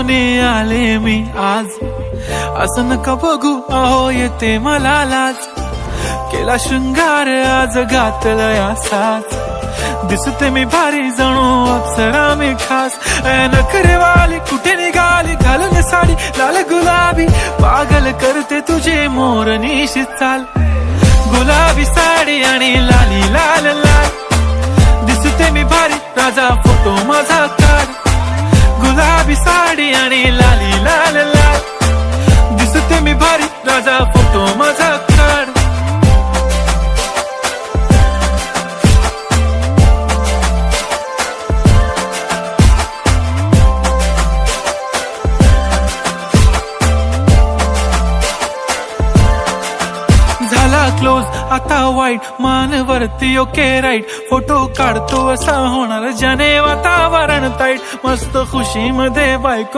पाहुणे आले मी आज, असं नका बघू अहो येते मला लाज. केला शृंगार आज घातलंय असाच, दिसते मी भारी जणू अप्सरा मी खास. नखरेवाली कुठे निघाली घालून साडी लाल गुलाबी, पागल करते तुझे मोरनीशी चाल. गुलाबी साडी आणि लाली लाल लाल, दिसते मी भारी राजा फोटो माझा काढ. गुलाबी साडी आणि लाली लाल लाल, दिसते मी भारी राजा फोटो माझा काढ. झाला क्लोज आता वाईट, मान वरती ओके राईट. फोटो काढतो असा होणार ज्याने वातावरण ताईट. मस्त खुशी मध्ये बायको